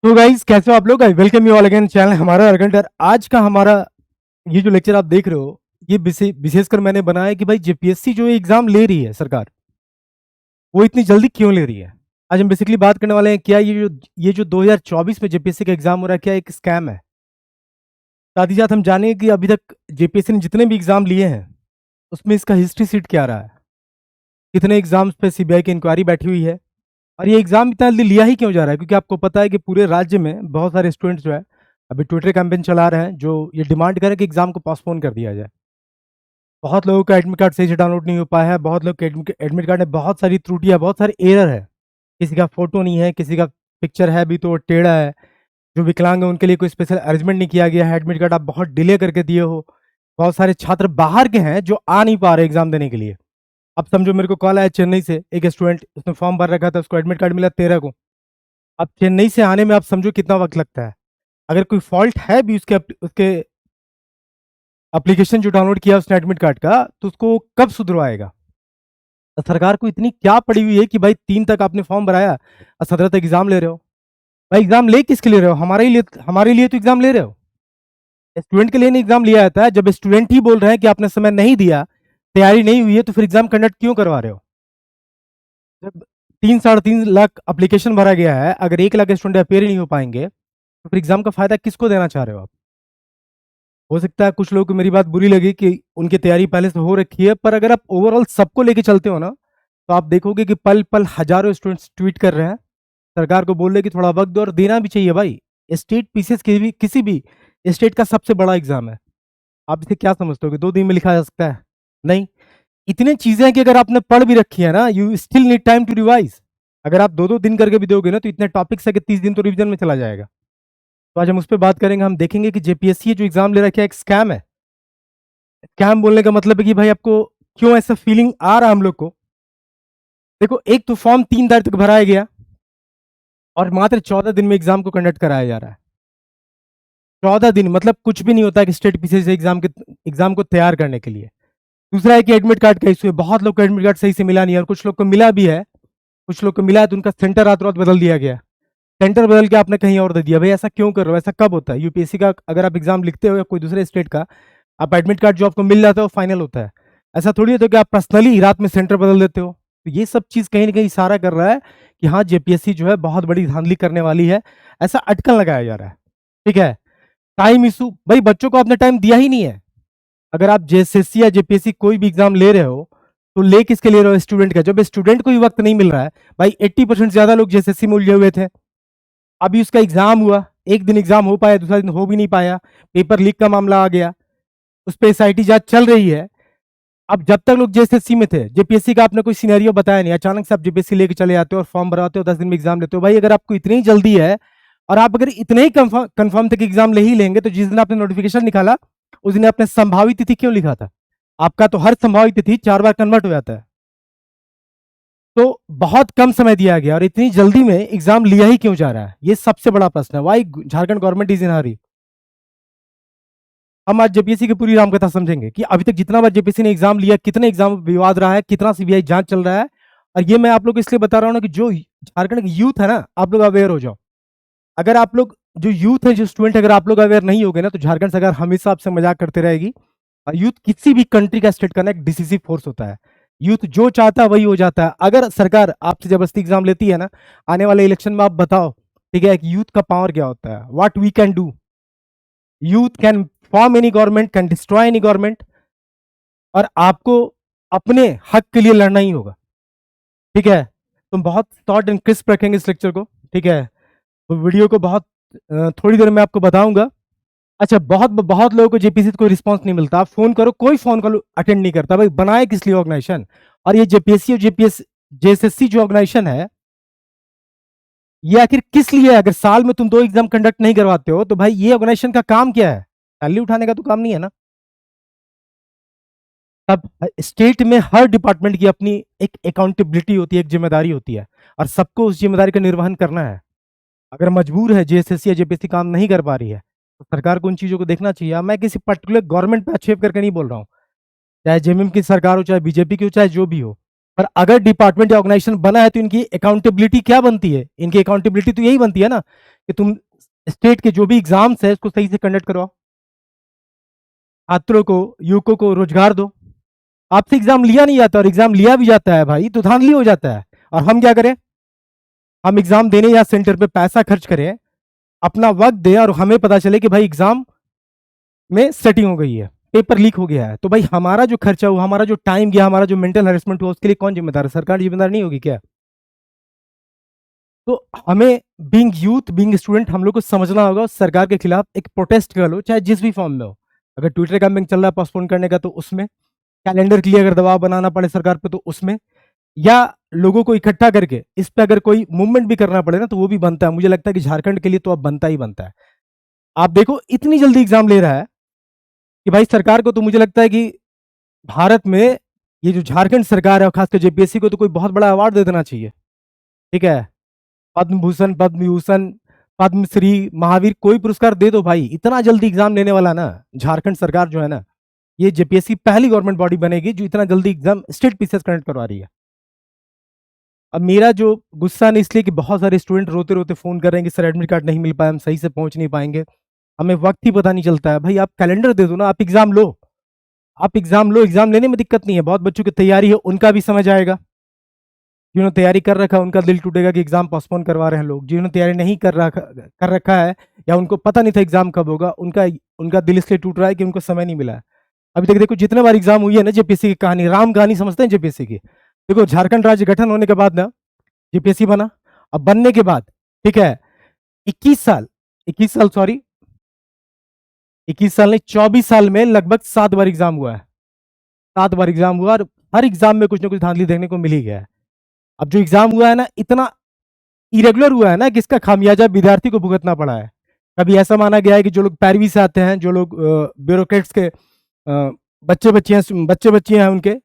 तो गाइस कैसे हो आप लोग। I welcome you all again channel हमारा अर्गंटर। आज का हमारा ये जो लेक्चर आप देख रहे हो ये विशेषकर मैंने बनाया कि भाई जेपीएससी जो एग्जाम ले रही है सरकार, वो इतनी जल्दी क्यों ले रही है। आज हम बेसिकली बात करने वाले हैं क्या ये जो 2024 में जेपीएससी का एग्जाम हो रहा है क्या एक स्कैम है। साथ ही साथ हम जानेंगे कि अभी तक जेपीएससी ने जितने भी एग्जाम लिए हैं उसमें इसका हिस्ट्री सीट क्या रहा है, कितने एग्जाम्स पे सीबीआई की इंक्वायरी बैठी हुई है और ये एग्जाम इतना जल्दी लिया ही क्यों जा रहा है। क्योंकि आपको पता है कि पूरे राज्य में बहुत सारे स्टूडेंट्स जो है अभी ट्विटर कैंपेन चला रहे हैं जो ये डिमांड करें कि एग्जाम को पोस्टपोन कर दिया जाए। बहुत लोगों का एडमिट कार्ड सही से डाउनलोड नहीं हो पाया है, बहुत लोग के एडमिट कार्ड में बहुत सारी त्रुटियां, बहुत सारे एरर है। किसी का फोटो नहीं है, किसी का पिक्चर है भी तो टेढ़ा है। जो विकलांग है उनके लिए कोई स्पेशल अरेंजमेंट नहीं किया गया है, एडमिट कार्ड आप बहुत डिले करके दिए हो। बहुत सारे छात्र बाहर के हैं जो आ नहीं पा रहे एग्जाम देने के लिए। अब समझो मेरे को कॉल आया चेन्नई से, एक स्टूडेंट उसने फॉर्म भर रखा था, उसको एडमिट कार्ड मिला 13 को। अब चेन्नई से आने में आप समझो कितना वक्त लगता है। अगर कोई फॉल्ट है भी उसके उसके एप्लीकेशन जो डाउनलोड किया उसने एडमिट कार्ड का, तो उसको कब सुधरवाएगा। तो सरकार को इतनी क्या पड़ी हुई है कि भाई 3 तक आपने फॉर्म भराया और 17 तक एग्जाम ले रहे हो। भाई एग्जाम ले किसके ले रहे हो, हमारे लिए तो एग्जाम ले रहे हो। स्टूडेंट के लिए नहीं एग्जाम लिया जाता है। जब स्टूडेंट ही बोल रहे हैं कि आपने समय नहीं दिया, तैयारी नहीं हुई है, तो फिर एग्जाम कंडक्ट क्यों करवा रहे हो। जब 3-3.5 लाख एप्लीकेशन भरा गया है, अगर 1 लाख स्टूडेंट अपेयर ही नहीं हो पाएंगे तो फिर एग्जाम का फायदा किसको देना चाह रहे हो आप। हो सकता है कुछ लोगों को मेरी बात बुरी लगी कि उनकी तैयारी पहले से हो रखी है, पर अगर आप ओवरऑल सबको लेके चलते हो ना, तो आप देखोगे कि पल पल हजारों स्टूडेंट्स ट्वीट कर रहे हैं, सरकार को बोल रहे कि थोड़ा वक्त दो, और देना भी चाहिए भाई। स्टेट पीसीएस किसी भी स्टेट का सबसे बड़ा एग्जाम है। आप इसे क्या समझते हो कि 2 दिन में लिखा जा सकता है? नहीं। इतनी चीजें हैं कि अगर आपने पढ़ भी रखी है ना, you still need time to revise. अगर आप 2-2 दिन करके भी दोगे ना, तो इतने टॉपिक्स है कि 30 दिन तो रिवीजन में चला जाएगा। तो आज हम उस पर बात करेंगे। हम देखेंगे कि जेपीएससी जो एग्जाम ले रखा है एक स्कैम है। स्कैम बोलने का मतलब है कि भाई आपको क्यों ऐसा फीलिंग आ रहा है हम लोग को। देखो, एक तो फॉर्म 3 तारीख तक भराया गया और मात्र 14 दिन में एग्जाम को कंडक्ट कराया जा रहा है। 14 दिन मतलब कुछ भी नहीं होता है स्टेट पीसीएस एग्जाम को तैयार करने के लिए। दूसरा है कि एडमिट कार्ड का इशू है। बहुत लोग को एडमिट कार्ड सही से मिला नहीं है, और कुछ लोग को मिला भी है। कुछ लोग को मिला है तो उनका सेंटर रात रात बदल दिया गया। सेंटर बदल के आपने कहीं और दे दिया। भाई ऐसा क्यों कर रहे हो, ऐसा कब होता है। यूपीएससी का अगर आप एग्जाम लिखते हो या कोई दूसरे स्टेट का, आप एडमिट कार्ड जो आपको मिल जाता है वो फाइनल होता है। ऐसा थोड़ी होता है कि आप पर्सनली रात में सेंटर बदल देते हो। तो ये सब चीज कहीं ना कहीं इशारा कर रहा है कि हाँ, जेपीएससी जो है बहुत बड़ी धांधली करने वाली है। ऐसा अटकल लगाया जा रहा है। ठीक है। टाइम इशू, भाई बच्चों को आपने टाइम दिया ही नहीं है। अगर आप जेएसएससी या जेपीएससी कोई भी एग्जाम ले रहे हो, तो ले किसके ले रहे हो, स्टूडेंट का। जब स्टूडेंट को ही वक्त नहीं मिल रहा है, भाई 80% ज्यादा लोग जेएसएससी में उलझे हुए थे। अभी उसका एग्जाम हुआ, एक दिन एग्जाम हो पाया, दूसरा दिन हो भी नहीं पाया, पेपर लीक का मामला आ गया, उस पर एसआईटी जांच चल रही है। अब जब तक लोग जेएसएससी में थे, जेपीएससी का आपने कोई सिनेरियो बताया नहीं, अचानक से आप जेपीएससी लेके चले जाते हो और फॉर्म भरवाते हो, 10 दिन में एग्जाम लेते हो। भाई अगर आपको इतनी जल्दी है और आप अगर इतने ही कंफर्म तक एग्जाम ले ही लेंगे, तो जिस दिन आपने नोटिफिकेशन निकाला उस दिन आपने संभावित तिथि क्यों लिखा था। आपका तो हर संभावित तिथि 4 बार कन्वर्ट हो जाता है। तो बहुत कम समय दिया गया और इतनी जल्दी में एग्जाम लिया ही क्यों जा रहा है, ये सबसे बड़ा प्रश्न है। Why Jharkhand government is in hurry. हम आज जेपीएससी की पूरी रामकथा समझेंगे कि अभी तक जितना बार जेपीएससी ने एग्जाम लिया, कितने एग्जाम विवाद रहा है, कितना सीबीआई जांच चल रहा है। और ये मैं आप लोग को इसलिए बता रहा हूँ ना कि जो झारखंड का यूथ है ना, आप लोग अवेयर हो जाओ। अगर आप लोग जो यूथ है, जो स्टूडेंट, अगर आप लोग अवेयर नहीं होगे ना, तो झारखंड सरकार हमेशा आपसे मजाक करते रहेगी। और यूथ किसी भी कंट्री का स्टेट करना एक डिसिसिव फोर्स होता है। यूथ जो चाहता है वही हो जाता है। अगर सरकार आपसे जबरदस्ती एग्जाम लेती है ना, आने वाले इलेक्शन में आप बताओ, ठीक है, कि यूथ का पावर क्या होता है, what we can do. Youth can form any government, can destroy any government. और आपको अपने हक के लिए लड़ना ही होगा। ठीक है। तुम बहुत शॉर्ट एंड क्रिस्प रखेंगे इस लेक्चर को। ठीक है। तो वीडियो को बहुत थोड़ी देर में आपको बताऊंगा। अच्छा, बहुत बहुत लोगों को जेपीसी से कोई रिस्पांस नहीं मिलता। आप फोन करो, कोई फोन कॉल अटेंड नहीं करता। भाई बनाए किस लिए ऑर्गेनाइजेशन। और ये जेपीएससी और जेएसएससी जो ऑर्गेनाइजेशन है, ये आखिर किस लिए है। अगर साल में तुम 2 एग्जाम कंडक्ट नहीं करवाते हो, तो भाई ये ऑर्गेनाइजेशन का काम क्या है। सैलरी उठाने का तो काम नहीं है ना। तब स्टेट में हर डिपार्टमेंट की अपनी एक अकाउंटेबिलिटी होती है, एक जिम्मेदारी होती है, और सबको उस जिम्मेदारी का निर्वहन करना है। अगर मजबूर है जेएसएससी या जेपीएससी काम नहीं कर पा रही है, तो सरकार को उन चीजों को देखना चाहिए। मैं किसी पर्टिकुलर गवर्नमेंट पे आक्षेप करके नहीं बोल रहा हूँ, चाहे जेएमएम की सरकार हो, चाहे बीजेपी की हो, चाहे जो भी हो। पर अगर डिपार्टमेंट या ऑर्गेनाइजेशन बना है, तो इनकी अकाउंटेबिलिटी क्या बनती है। इनकी अकाउंटेबिलिटी तो यही बनती है ना कि तुम स्टेट के जो भी एग्जाम्स है उसको सही से कंडक्ट करवाओ, छात्रों को, युवकों को रोजगार दो। आपसे एग्जाम लिया नहीं जाता, और एग्जाम लिया भी जाता है भाई तो धांधली हो जाता है। और हम क्या करें, हम एग्जाम देने या सेंटर पे पैसा खर्च करें, अपना वक्त दें, और हमें पता चले कि भाई एग्जाम में सेटिंग हो गई है, पेपर लीक हो गया है, तो भाई हमारा जो खर्चा हुआ, हमारा जो टाइम गया, हमारा जो मेंटल हैरेसमेंट हुआ, उसके लिए कौन जिम्मेदार है? सरकार जिम्मेदार नहीं होगी क्या? तो हमें बीइंग यूथ, बीइंग स्टूडेंट, हम लोग को समझना होगा, सरकार के खिलाफ एक प्रोटेस्ट कर लो, चाहे जिस भी फॉर्म में हो। अगर ट्विटर कैंपेन चल रहा है पोस्टपोन करने का तो उसमें, कैलेंडर के लिए अगर दबाव बनाना पड़े सरकार पे तो उसमें, या लोगों को इकट्ठा करके इस पे अगर कोई मूवमेंट भी करना पड़े ना तो वो भी बनता है। मुझे लगता है कि झारखंड के लिए तो अब बनता ही बनता है। आप देखो इतनी जल्दी एग्जाम ले रहा है कि भाई सरकार को तो मुझे लगता है कि भारत में ये जो झारखंड सरकार है, और खासकर जेपीएससी को, तो कोई बहुत बड़ा अवार्ड दे देना चाहिए। ठीक है, पद्म भूषण, पद्म विभूषण, पद्मश्री, महावीर, कोई पुरस्कार दे दो भाई। इतना जल्दी एग्जाम लेने वाला ना झारखंड सरकार जो है ना, ये जेपीएससी पहली गवर्नमेंट बॉडी बनेगी जो इतना जल्दी एग्जाम स्टेट पीसीएस कंडक्ट करवा रही है। अब मेरा जो गुस्सा नहीं इसलिए कि बहुत सारे स्टूडेंट रोते रोते फोन कर रहे हैं कि सर एडमिट कार्ड नहीं मिल पाया, हम सही से पहुंच नहीं पाएंगे, हमें वक्त ही पता नहीं चलता है। भाई आप कैलेंडर दे दो ना, आप एग्जाम लो, आप एग्जाम लो, एग्जाम लेने में दिक्कत नहीं है। बहुत बच्चों की तैयारी है, उनका भी समझ आएगा। जिन्होंने तैयारी कर रखा है उनका दिल टूटेगा कि एग्जाम पोस्टपोन करवा रहे हैं लोग। जिन्होंने तैयारी नहीं कर रखा है, या उनको पता नहीं था एग्जाम कब होगा, उनका उनका दिल इसलिए टूट रहा है कि उनको समय नहीं मिला है। अभी तक देखो जितने बार एग्जाम हुई है ना जेपीएससी की कहानी, राम कहानी समझते हैं जेपीएससी की। देखो झारखंड राज्य गठन होने के बाद ना जेपीएससी बना, अब बनने के बाद, ठीक है, 21 साल सॉरी 21 साल नहीं 24 साल में लगभग 7 बार एग्जाम हुआ है। 7 बार एग्जाम हुआ, और हर एग्जाम में कुछ ना कुछ धांधली देखने को मिल ही गया है। अब जो एग्जाम हुआ है ना, इतना इरेगुलर हुआ है ना कि इसका खामियाजा विद्यार्थी को भुगतना पड़ा है। कभी ऐसा माना गया है कि जो लोग पैरवी से आते हैं, जो लोग ब्यूरोक्रेट्स के बच्चे बच्चियां हैं, उनके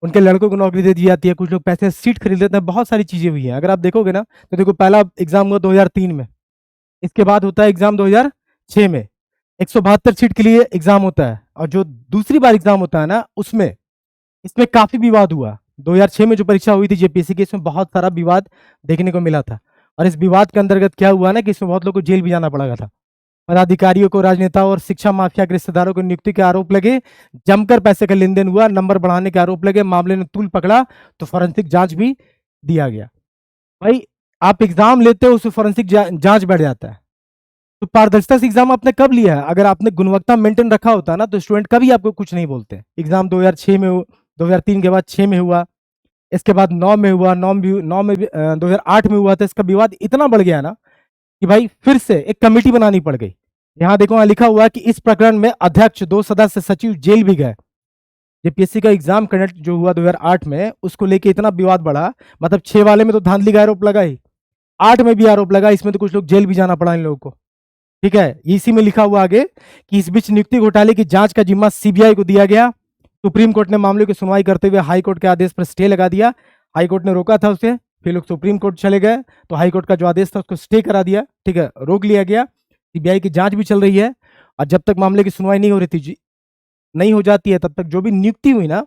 उनके लड़कों को नौकरी दे दी जाती है, कुछ लोग पैसे सीट खरीद लेते हैं, बहुत सारी चीजें हुई हैं। अगर आप देखोगे ना तो देखो पहला एग्जाम हुआ 2003 में, इसके बाद होता है एग्जाम 2006 में, 172 सीट के लिए एग्जाम होता है। और जो दूसरी बार एग्जाम होता है ना उसमें, इसमें काफी विवाद हुआ। 2006 में जो परीक्षा हुई थी जेपीएससी की, इसमें बहुत सारा विवाद देखने को मिला था। और इस विवाद के अंतर्गत क्या हुआ ना कि इसमें बहुत लोगों को जेल भी जाना पड़ा था। पदाधिकारियों को, राजनेताओं और शिक्षा माफिया के रिश्तेदारों को नियुक्ति के आरोप लगे, जमकर पैसे का लेन देन हुआ, नंबर बढ़ाने के आरोप लगे, मामले ने तूल पकड़ा तो फॉरेंसिक जांच भी दिया गया। भाई आप एग्जाम लेते हो, उससे फॉरेंसिक जांच बढ़ जाता है। तो पारदर्शिता से एग्जाम आपने कब लिया है? अगर आपने गुणवत्ता मेंटेन रखा होता ना तो स्टूडेंट कभी आपको कुछ नहीं बोलते। एग्जाम 2006 में 2003 के बाद 6 में हुआ, इसके बाद 9 में हुआ, 9 में 2008 में हुआ, तो इसका विवाद इतना बढ़ गया ना कि भाई फिर से एक कमेटी बनानी पड़ गई। यहाँ देखो, यहाँ लिखा हुआ है कि इस प्रकरण में अध्यक्ष, 2 सदस्य, सचिव जेल भी गए। जेपीएससी का एग्जाम कंडक्ट जो हुआ 2008 में, उसको लेके इतना विवाद बढ़ा, मतलब 6 वाले में तो धांधली का आरोप लगा ही, 8 में भी आरोप लगा, इसमें तो कुछ लोग जेल भी जाना पड़ा इन लोगों को। ठीक है, इसी में लिखा हुआ आगे कि इस बीच नियुक्ति घोटाले की जांच का जिम्मा सीबीआई को दिया गया। सुप्रीम कोर्ट ने मामले की सुनवाई करते हुए हाई कोर्ट के आदेश पर स्टे लगा दिया। हाई कोर्ट ने रोका था उसे, फिर लोग सुप्रीम कोर्ट चले गए तो हाई कोर्ट का जो आदेश था उसको स्टे करा दिया। ठीक है, रोक लिया गया। सीबीआई की जांच भी चल रही है, और जब तक मामले की सुनवाई नहीं हो रही थी, नहीं हो जाती है, तब तक जो भी नियुक्ति हुई ना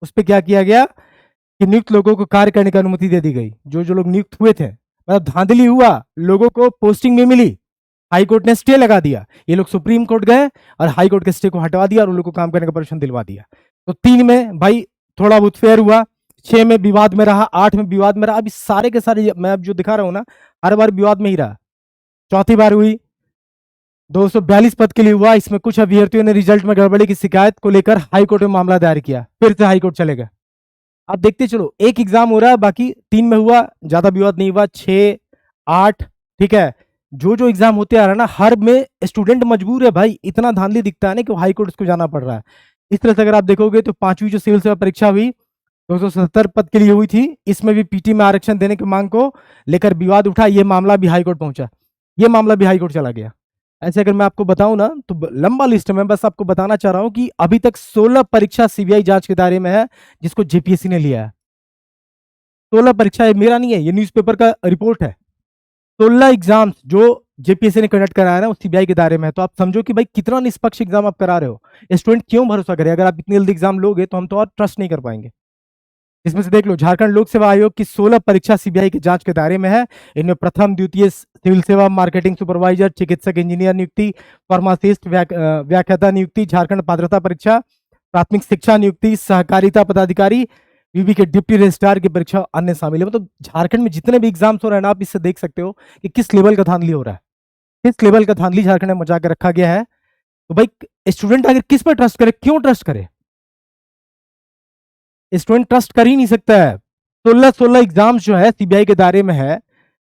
उस पर क्या किया गया कि नियुक्त लोगों को कार्य करने की अनुमति दे दी गई। जो जो लोग नियुक्त हुए थे, मतलब धांधली हुआ, लोगों को पोस्टिंग में मिली, हाई कोर्ट ने स्टे लगा दिया, ये लोग सुप्रीम कोर्ट गए और हाई कोर्ट के स्टे को हटवा दिया और उन लोगों को काम करने का परमिशन दिलवा दिया। तो 3 में भाई थोड़ा बहुत फेयर हुआ, 6 में विवाद में रहा, 8 में विवाद में रहा। अभी सारे के सारे मैं अब जो दिखा रहा हूं ना, हर बार विवाद में ही रहा। चौथी बार हुई 242 पद के लिए हुआ, इसमें कुछ अभ्यर्थियों ने रिजल्ट में गड़बड़ी की शिकायत को लेकर हाई कोर्ट में मामला दायर किया, फिर से हाई कोर्ट चले गए। आप देखते चलो, एक एग्जाम हो रहा है, बाकी 3 में हुआ, ज्यादा विवाद नहीं हुआ, 6, 8, ठीक है। जो जो एग्जाम होते आ रहा है ना, हर में स्टूडेंट मजबूर है भाई, इतना धांधली दिखता है ना कि हाई कोर्ट उसको जाना पड़ रहा है। इस तरह से अगर आप देखोगे तो 5वीं जो सिविल सेवा परीक्षा हुई 270 पद के लिए हुई थी, इसमें भी पीटी में आरक्षण देने की मांग को लेकर विवाद उठा, ये मामला भी हाईकोर्ट पहुंचा, ये मामला भी हाईकोर्ट चला गया। ऐसे अगर मैं आपको बताऊं ना तो लंबा लिस्ट है, मैं बस आपको बताना चाह रहा हूं कि अभी तक 16 परीक्षा सीबीआई जांच के दायरे में है जिसको जेपीएससी ने लिया है। 16 परीक्षा, ये मेरा नहीं है, ये न्यूज़पेपर का रिपोर्ट है। 16 एग्जाम्स जो जेपीएससी ने कंडक्ट कराया ना, वो सीबीआई के दायरे में है। तो आप समझो कि भाई कितना निष्पक्ष एग्जाम आप करा रहे हो। स्टूडेंट क्यों भरोसा करे? अगर आप इतनी जल्दी एग्जाम लोगे तो हम तो और ट्रस्ट नहीं कर पाएंगे। इसमें से देख लो, झारखंड लोक सेवा आयोग की 16 परीक्षा सीबीआई की जांच के दायरे में है। इनमें प्रथम, द्वितीय सिविल सेवा, मार्केटिंग सुपरवाइजर, चिकित्सक इंजीनियर नियुक्ति, फार्मासिस्ट, व्याख्याता नियुक्ति, झारखंड पात्रता परीक्षा, प्राथमिक शिक्षा नियुक्ति, सहकारिता पदाधिकारी, यूबी के डिप्टी रजिस्ट्रार की परीक्षा, अन्य शामिल है। मतलब झारखंड में जितने भी एग्जाम्स हो रहे हैं ना, आप इससे देख सकते हो कि किस लेवल का धांधली हो रहा है, किस लेवल का धांधली झारखंड में मचा के रखा गया है। तो भाई स्टूडेंट आखिर किस पर ट्रस्ट करे, क्यों ट्रस्ट करे? स्टूडेंट ट्रस्ट कर ही नहीं सकता है। 16 एग्जाम्स जो है सीबीआई के दायरे में है।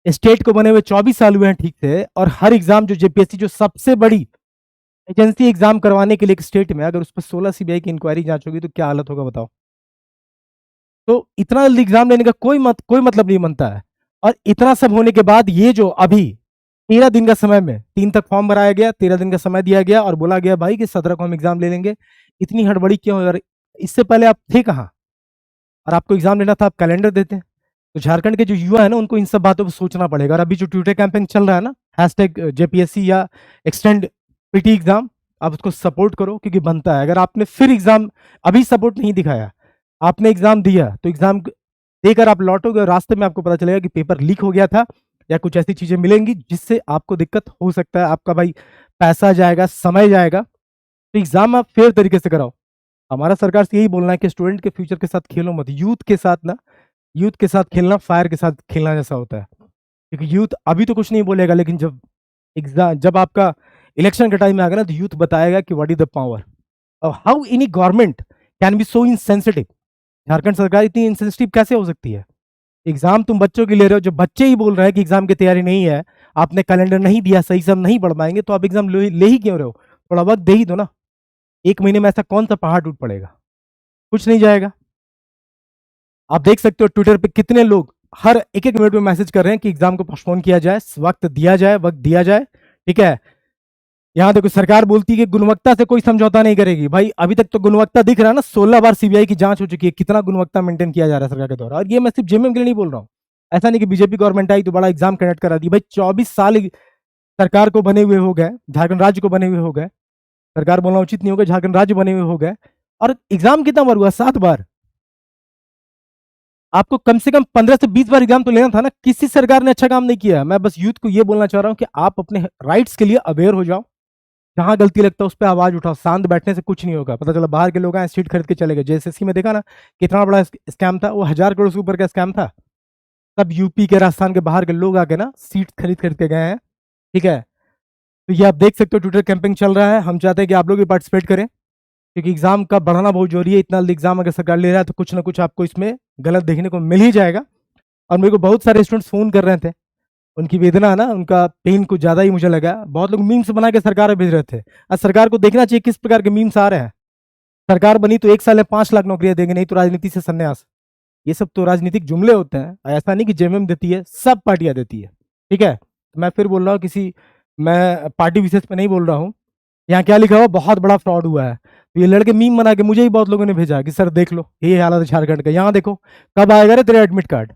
स्टेट को बने हुए 24 साल हुए हैं ठीक से, और हर एग्जाम जो जेपीएससी जो सबसे बड़ी एजेंसी एग्जाम करवाने के लिए एक स्टेट में, अगर उस पर 16 सीबीआई की इंक्वायरी जांच होगी तो क्या हालत होगा बताओ। तो इतना जल्दी एग्जाम लेने का कोई मतलब नहीं बनता है। और इतना सब होने के बाद ये जो अभी 13 दिन का समय में 3 तक फॉर्म भराया गया, 13 दिन का समय दिया गया और बोला गया भाई कि 17 को हम एग्जाम ले लेंगे। इतनी हड़बड़ी क्यों है? इससे पहले आप थे कहाँ? और आपको एग्जाम लेना था, आप कैलेंडर देते हैं। तो झारखंड के जो युवा है ना, उनको इन सब बातों पर सोचना पड़ेगा। और अभी जो ट्विटर कैंपेन चल रहा है ना, हैशटैग जेपीएससी या एक्सटेंड पीटी एग्जाम, आप उसको सपोर्ट करो, क्योंकि बनता है। अगर आपने फिर एग्जाम अभी सपोर्ट नहीं दिखाया, आपने एग्जाम दिया, तो एग्जाम देकर आप लौटोगे और रास्ते में आपको पता चलेगा कि पेपर लीक हो गया था या कुछ ऐसी चीजें मिलेंगी जिससे आपको दिक्कत हो सकता है। आपका भाई पैसा जाएगा, समय जाएगा। तो एग्जाम आप फेयर तरीके से कराओ। हमारा सरकार से यही बोलना है कि स्टूडेंट के फ्यूचर के साथ खेलो मत। यूथ के साथ ना, यूथ के साथ खेलना फायर के साथ खेलना जैसा होता है। क्योंकि यूथ अभी तो कुछ नहीं बोलेगा, लेकिन जब आपका इलेक्शन का टाइम में आएगा ना, तो यूथ बताएगा कि व्हाट इज द पावर और how any government can be so insensitive. Jharkhand सरकार इतनी इनसेंसिटिव कैसे हो सकती है? एग्जाम तुम बच्चों के ले रहे हो, जब बच्चे ही बोल रहे हैं कि एग्जाम की तैयारी नहीं है, आपने कैलेंडर नहीं दिया, सही से हम नहीं पढ़ पाएंगे, तो आप एग्जाम ले ही क्यों रहे हो? थोड़ा वक्त दे ही दो ना। 1 महीने में ऐसा कौन सा पहाड़ टूट पड़ेगा? कुछ नहीं जाएगा। आप देख सकते हो ट्विटर पे कितने लोग हर एक एक मिनट में मैसेज कर रहे हैं कि एग्जाम को पोस्टपोन किया जाए, वक्त दिया जाए, वक्त दिया जाए। ठीक है, यहां देखो सरकार बोलती है कि गुणवत्ता से कोई समझौता नहीं करेगी। भाई अभी तक तो गुणवत्ता दिख रहा है ना, 16 बार सीबीआई की जांच हो चुकी है, कितना गुणवत्ता मेंटेन किया जा रहा है सरकार के द्वारा। और ये मैं सिर्फ जेएमएम के लिए नहीं बोल रहा हूँ। ऐसा नहीं कि बीजेपी गवर्नमेंट आई तो बड़ा एग्जाम कंडक्ट करा दी। भाई 24 साल सरकार को बने हुए हो गए, झारखंड राज्य को बने हुए हो गए, सरकार बोलना उचित नहीं होगा, झारखंड राज्य बने हुए हो गए, और एग्जाम कितना बार हुआ? 7 बार। आपको कम से कम 15 से 20 बार एग्जाम तो लेना था ना। किसी सरकार ने अच्छा काम नहीं किया। मैं बस यूथ को ये बोलना चाह रहा हूँ कि आप अपने राइट्स के लिए अवेयर हो जाओ। जहां गलती लगता है उस पर आवाज उठाओ। शांत बैठने से कुछ नहीं होगा। पता चला बाहर के लोग आए, सीट खरीद के चले गए। जेएसएससी में देखा ना कितना बड़ा स्कैम था, वो 1000 करोड़ से ऊपर का स्कैम था। तब यूपी के, राजस्थान के बाहर के लोग आके ना सीट खरीद खरीद के गए हैं। ठीक है, तो ये आप देख सकते हो ट्विटर कैंपेन चल रहा है। हम चाहते हैं कि आप लोग भी पार्टिसिपेट करें, क्योंकि एग्जाम का बढ़ाना बहुत जरूरी है। इतना एग्जाम अगर सरकार ले रहा है तो कुछ ना कुछ आपको इसमें गलत देखने को मिल ही जाएगा। और मेरे को बहुत सारे स्टूडेंट्स फोन कर रहे थे, उनकी वेदना है ना, उनका पेन कुछ ज्यादा ही मुझे लगा। बहुत लोग मीम्स बना के सरकार में भेज रहे थे। आज सरकार को देखना चाहिए किस प्रकार के मीम्स आ रहे हैं। सरकार बनी तो 1 साल में 5 लाख नौकरियां देंगे, नहीं तो राजनीति से संन्यास। ये सब तो राजनीतिक जुमले होते हैं। ऐसा नहीं कि जेएमएम देती है, सब पार्टियां देती है। ठीक है, मैं फिर बोल रहा हूँ, मैं पार्टी विशेष पे नहीं बोल रहा हूँ। यहाँ क्या लिखा हुआ, बहुत बड़ा फ्रॉड हुआ है। तो ये लड़के मीम बना के मुझे ही बहुत लोगों ने भेजा कि सर देख लो ये हालत है झारखंड का। यहाँ देखो कब आएगा रे तेरा एडमिट कार्ड।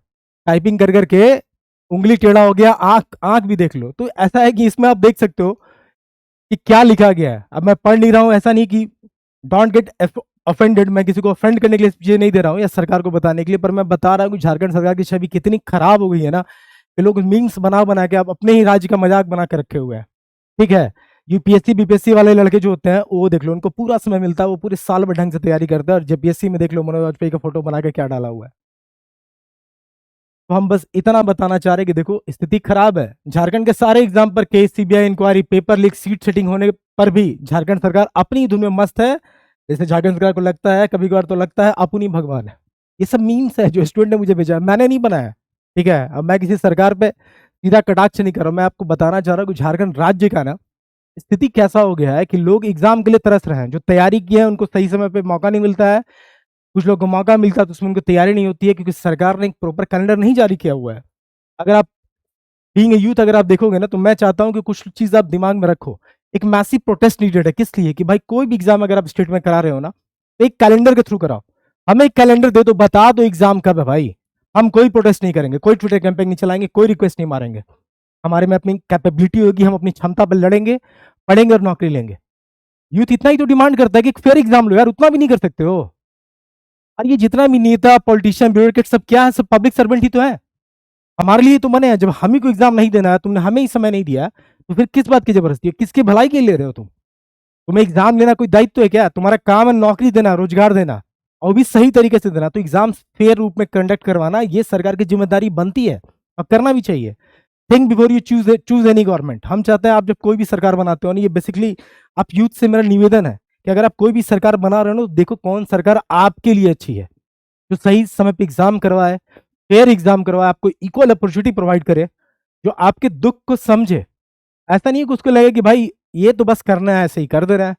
टाइपिंग कर करके उंगली टेढ़ा हो गया, आंख आंख भी देख लो। तो ऐसा है कि इसमें आप देख सकते हो कि क्या लिखा गया है। अब मैं पढ़ नहीं रहा हूँ, ऐसा नहीं कि डोंट गेट ऑफेंडेड, मैं किसी को ऑफेंड करने के लिए चीजें नहीं दे रहा हूँ या सरकार को बताने के लिए, पर मैं बता रहा हूँ कि झारखंड सरकार की छवि कितनी खराब हो गई है ना, कि लोग मीम्स बना बना के आप अपने ही राज्य का मजाक बना के रखे हुए हैं। ठीक है, यूपीएससी बीपीएससी वाले लड़के जो होते हैं वो देख लो, उनको पूरा समय मिलता है, वो पूरे साल में ढंग से तैयारी करते हैं। और जेपीएससी में देख लो मनोज वाजपेयी का फोटो बना के क्या डाला हुआ है। तो हम बस इतना बताना चाह रहे हैं कि देखो स्थिति खराब है। झारखंड के सारे एग्जाम पर case, CBI inquiry, paper leak, seat setting होने पर भी झारखंड सरकार अपनी धुन में मस्त है। जैसे झारखंड सरकार को लगता है, कभी कभार तो लगता है अपनी भगवान है। ये सब मीम्स है जो स्टूडेंट ने मुझे भेजा है, मैंने नहीं बनाया। ठीक है, अब मैं किसी सरकार पे सीधा कटाक्ष नहीं कर रहा हूं। मैं आपको बताना चाह रहा हूँ कि झारखंड राज्य का ना स्थिति कैसा हो गया है कि लोग एग्जाम के लिए तरस रहे हैं। जो तैयारी की है उनको सही समय पे मौका नहीं मिलता है। कुछ लोग को मौका मिलता है तो उसमें उनको तैयारी नहीं होती है, क्योंकि सरकार ने एक प्रॉपर कैलेंडर नहीं जारी किया हुआ है। अगर आप बीइंग ए यूथ अगर आप देखोगे ना, तो मैं चाहता हूं कि कुछ चीज आप दिमाग में रखो। एक मैसिव प्रोटेस्ट नीडेड है। किस लिए? कि भाई कोई भी एग्जाम अगर आप स्टेट में करा रहे हो ना, तो एक कैलेंडर के थ्रू कराओ। हमें एक कैलेंडर दे दो, बता दो एग्जाम कब है भाई। हम कोई प्रोटेस्ट नहीं करेंगे, कोई ट्विटर कैंपेन नहीं चलाएंगे, कोई रिक्वेस्ट नहीं मारेंगे। हमारे में अपनी कैपेबिलिटी होगी, हम अपनी क्षमता पर लड़ेंगे, पढ़ेंगे और नौकरी लेंगे। यूथ इतना ही तो डिमांड करता है कि एक फेयर एग्जाम लो यार, उतना भी नहीं कर सकते हो। और ये जितना भी नेता, पॉलिटिशियन, ब्यूरोक्रेट सब क्या है, सब पब्लिक सर्वेंट ही तो है। हमारे लिए तो बने हैं। जब हम ही को एग्जाम नहीं देना है, तुमने हमें ही समय नहीं दिया, तो फिर किस बात की जबरदस्ती है? किसकी भलाई के लिए ले रहे हो तुम? तुम्हें एग्जाम लेना कोई दायित्व है क्या? तुम्हारा काम है नौकरी देना, रोजगार देना, और भी सही तरीके से देना। तो एग्जाम फेयर रूप में कंडक्ट करवाना ये सरकार की जिम्मेदारी बनती है और करना भी चाहिए। Think before you choose any government. हम चाहते हैं आप जब कोई भी सरकार बनाते हो ना, ये बेसिकली आप यूथ से मेरा निवेदन है कि अगर आप कोई भी सरकार बना रहे हो ना, तो देखो कौन सरकार आपके लिए अच्छी है, जो सही समय पे एग्जाम करवाए, फेयर एग्जाम करवाए, आपको इक्वल अपॉर्चुनिटी प्रोवाइड करे, जो आपके दुख को समझे। ऐसा नहीं है कि उसको लगे कि भाई ये तो बस करना है, ऐसे ही कर दे रहा है,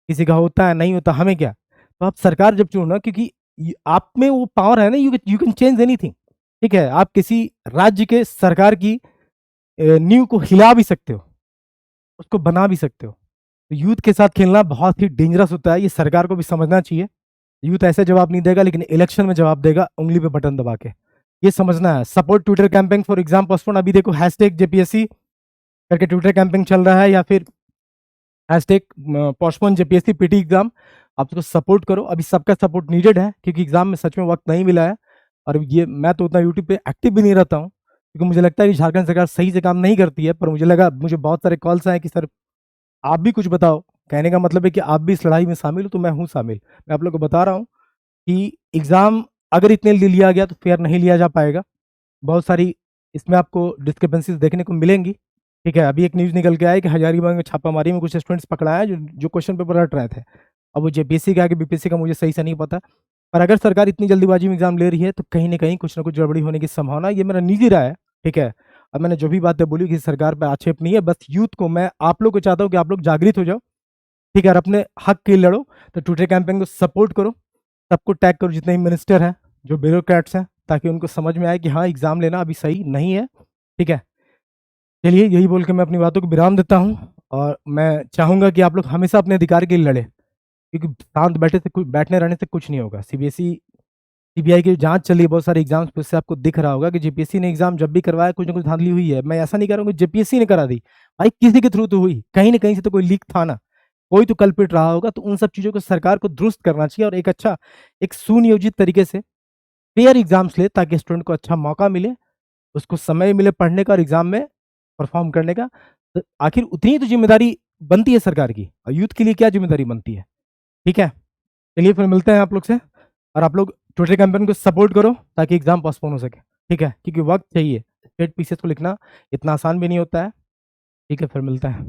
किसी का होता है नहीं होता हमें क्या। तो आप सरकार जब चुनो ना, क्योंकि आप में वो पावर है ना, यू कैन चेंज एनीथिंग। ठीक है, आप किसी राज्य के सरकार की नींव को हिला भी सकते हो, उसको बना भी सकते हो। तो यूथ के साथ खेलना बहुत ही डेंजरस होता है, ये सरकार को भी समझना चाहिए। यूथ ऐसे जवाब नहीं देगा, लेकिन इलेक्शन में जवाब देगा उंगली पे बटन दबा के। ये समझना है। Support Twitter campaign for exam postpone. अभी देखो हैशटैग जेपीएससी करके ट्विटर कैंपेन चल रहा है, या फिर hashtag postpone JPSC PT exam. आप उसको सपोर्ट करो, अभी सबका सपोर्ट नीडेड है, क्योंकि एग्जाम में सच में वक्त नहीं मिला है। और ये मैं तो उतना यूट्यूब पे एक्टिव भी नहीं रहता हूँ, क्योंकि मुझे लगता है कि झारखंड सरकार सही से काम नहीं करती है। पर मुझे बहुत सारे कॉल्स आए कि सर आप भी कुछ बताओ। कहने का मतलब है कि आप भी इस लड़ाई में शामिल हो, तो मैं हूँ शामिल। मैं आप लोग को बता रहा हूँ कि एग्जाम अगर इतने ले लिया गया तो फेयर नहीं लिया जा पाएगा। बहुत सारी इसमें आपको डिस्क्रिपेंसीज देखने को मिलेंगी। ठीक है, अभी एक न्यूज़ निकल के आया कि हजारीबाग में छापामारी में कुछ स्टूडेंट्स पकड़ा है, जो क्वेश्चन पेपर रट रहे थे। अब वो जेपीएससी का कि बीपीएससी का मुझे सही से नहीं पता। पर अगर सरकार इतनी जल्दीबाजी में एग्जाम ले रही है, तो कहीं ना कहीं कुछ ना कुछ गड़बड़ी होने की संभावना है। ये मेरा निजी राय है। ठीक है, अब मैंने जो भी बातें बोली कि सरकार पर आक्षेप नहीं है, बस यूथ को मैं आप लोग को चाहता हूँ कि आप लोग जागृत हो जाओ। ठीक है, और अपने हक के लिए लड़ो। तो ट्विटर कैंपेन को सपोर्ट करो, सबको टैग करो, जितने भी मिनिस्टर हैं, जो ब्यूरोक्रेट्स हैं, ताकि उनको समझ में आए कि हाँ एग्जाम लेना अभी सही नहीं है। ठीक है, चलिए यही बोल के मैं अपनी बातों को विराम देता हूँ। और मैं चाहूंगा कि आप लोग हमेशा अपने अधिकार के लिए लड़े, क्योंकि शांत बैठने रहने से कुछ नहीं होगा। सीबीएसई सीबीआई की जांच चली है बहुत सारे एग्जाम्स पे, उससे आपको दिख रहा होगा कि जेपीएससी ने एग्जाम जब भी करवाया कुछ ना कुछ धांधली हुई है। मैं ऐसा नहीं कह रहा हूँ कि जेपीएससी ने करा दी, भाई किसी के थ्रू तो हुई, कहीं ना कहीं से तो कोई लीक था ना, कोई तो कल्पिट रहा होगा। तो उन सब चीजों को सरकार को दुरुस्त करना चाहिए, और एक अच्छा, एक सुनियोजित तरीके से फेयर एग्जाम्स ले, ताकि स्टूडेंट को अच्छा मौका मिले, उसको समय मिले पढ़ने का और एग्जाम में परफॉर्म करने का। तो आखिर उतनी ही तो जिम्मेदारी बनती है सरकार की, और यूथ के लिए क्या जिम्मेदारी बनती है। ठीक है, चलिए फिर मिलते हैं आप लोग से। और आप लोग ट्विटर कैंपेन को सपोर्ट करो, ताकि एग्जाम पोस्टपोन हो सके। ठीक है, क्योंकि वक्त चाहिए। स्टेट पीसीएस को लिखना इतना आसान भी नहीं होता है। ठीक है, फिर मिलता है।